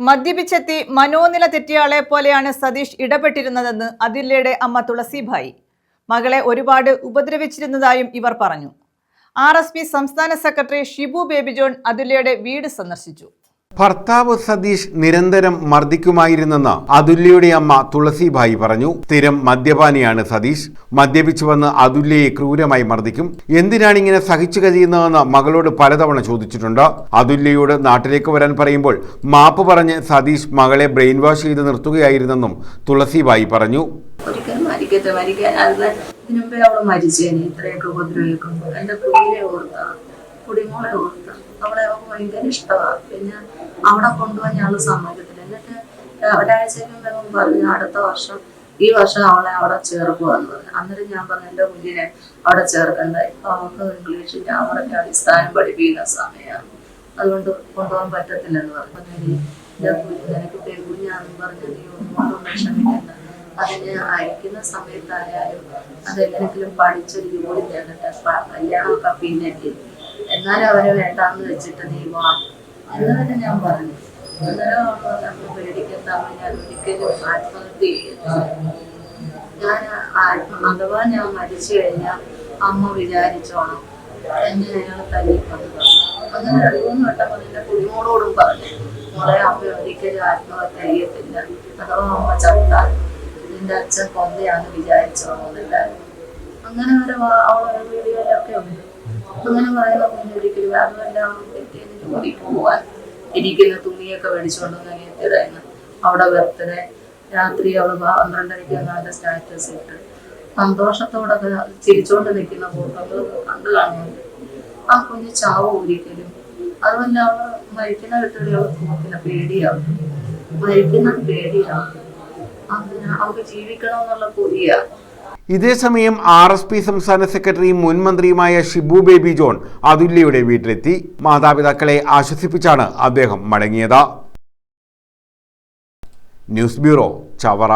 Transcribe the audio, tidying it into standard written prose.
മദ്യപിച്ചെത്തി മനോനില തെറ്റിയാളെ പോലെയാണ് സതീഷ് ഇടപെട്ടിരുന്നതെന്ന് അതുല്യയുടെ അമ്മ തുളസിഭായി. മകളെ ഒരുപാട് ഉപദ്രവിച്ചിരുന്നതായും ഇവർ പറഞ്ഞു. RSP സംസ്ഥാന സെക്രട്ടറി ഷിബു ബേബി ജോൺ അതുല്യയുടെ വീട് സന്ദർശിച്ചു. ഭർത്താവ് സതീഷ് നിരന്തരം മർദ്ദിക്കുമായിരുന്നെന്ന് അതുല്യയുടെ അമ്മ തുളസിഭായി പറഞ്ഞു. സ്ഥിരം മദ്യപാനിയാണ് സതീഷ്. മദ്യപിച്ചു വന്ന് അതുല്യയെ ക്രൂരമായി മർദ്ദിക്കും. എന്തിനാണ് ഇങ്ങനെ സഹിച്ചു കഴിയുന്നതെന്ന് മകളോട് പലതവണ ചോദിച്ചിട്ടുണ്ട്. അതുല്യയോട് നാട്ടിലേക്ക് വരാൻ പറയുമ്പോൾ മാപ്പ് പറഞ്ഞ് സതീഷ് മകളെ ബ്രെയിൻ വാഷ് ചെയ്ത് നിർത്തുകയായിരുന്നെന്നും തുളസിഭായി പറഞ്ഞു. അവളെ അവൾക്ക് ഭയങ്കര ഇഷ്ടമാണ്. പിന്നെ അവിടെ കൊണ്ടുപോകാൻ ഞങ്ങൾ സമ്മതിക്കത്തില്ല. എന്നിട്ട് ഒരാഴ്ചയ്ക്കും പറഞ്ഞു ഈ വർഷം അവളെ അവിടെ ചേർക്കുവാന്ന് പറഞ്ഞു. അന്നേരം ഞാൻ പറഞ്ഞു എൻ്റെ കുഞ്ഞിനെ അവിടെ ചേർക്കണ്ട, ഇപ്പൊ അവൾക്ക് ഇംഗ്ലീഷ് ഞാൻ അവിടെ അടിസ്ഥാനം പഠിപ്പിക്കുന്ന സമയമാണ്, അതുകൊണ്ട് കൊണ്ടുപോകാൻ പറ്റത്തില്ലെന്ന് പറഞ്ഞു. നിനക്ക് പെൺകുഞ്ഞാണെന്ന് പറഞ്ഞ് നീ ഒന്നും വിഷമിക്കണ്ട, അതിന് അയക്കുന്ന സമയത്തായാലും അതെങ്ങനെങ്കിലും പഠിച്ചൊരു ജോലി തന്നിട്ട് കല്യാണമൊക്കെ പിന്നെ എന്നാലും അവരെ വേണ്ടാന്ന് വെച്ചിട്ട് നീ വാ എന്ന് ഞാൻ പറഞ്ഞു. അന്നേരം നമ്മൾ പേടിക്കണ്ട, ഞാൻ ഒരിക്കലും ആത്മഹത്യ ചെയ്യുന്നു. അഥവാ ഞാൻ മരിച്ചു കഴിഞ്ഞാൽ അമ്മ വിചാരിച്ചോണം എന്നെ അയാൾ തല്ലിക്കൊണ്ടു. അങ്ങനെ 2-3 വട്ടം എന്റെ കുഞ്ഞോടോടും പറഞ്ഞു, മോളെ അമ്മ ഒരിക്കലും ആത്മഹത്യ ചെയ്യത്തില്ല, അഥവാ അമ്മ ചത്താൽ നിന്റെ അച്ഛൻ കൊന്തയാന്ന് വിചാരിച്ചോണമെന്നില്ലായിരുന്നു. അങ്ങനെ അവളെ വീഡിയോയിലൊക്കെ ഉണ്ട്. അങ്ങനെ പറയുന്ന ഒരിക്കലും അതുമെല്ലാം ജോലിക്ക് പോവാൻ ഇരിക്കുന്ന തുണിയൊക്കെ മേടിച്ചുകൊണ്ടൊന്ന് അനിയത്തിയതായിരുന്നു. അവിടെ ബർത്ത്ഡേ രാത്രി അവള് 12:30 അങ്ങാണ്ട് സ്റ്റാറ്റസ് ഇട്ട് സന്തോഷത്തോടെ ചിരിച്ചോണ്ട് നിൽക്കുന്ന ഫോട്ടോകൾ കണ്ടു കാണുന്നുണ്ട്. ആ കുഞ്ഞ് ചാവും ഒരിക്കലും. അതുമല്ല അവള് മരിക്കുന്ന വീട്ടിൽ അവൾക്ക് പേടിയാവും, മരിക്കുന്ന പേടിയാവും. അതിന് അവൾക്ക് ജീവിക്കണമെന്നുള്ള കൊതിയാണ്. ഇതേസമയം RSP സംസ്ഥാന സെക്രട്ടറിയും മുൻ മന്ത്രിയുമായ ഷിബു ബേബി ജോൺ അതുല്യയുടെ വീട്ടിലെത്തി. മാതാപിതാക്കളെ ആശ്വസിപ്പിച്ചാണ് അദ്ദേഹം മടങ്ങിയത്. News bureau, Chavara.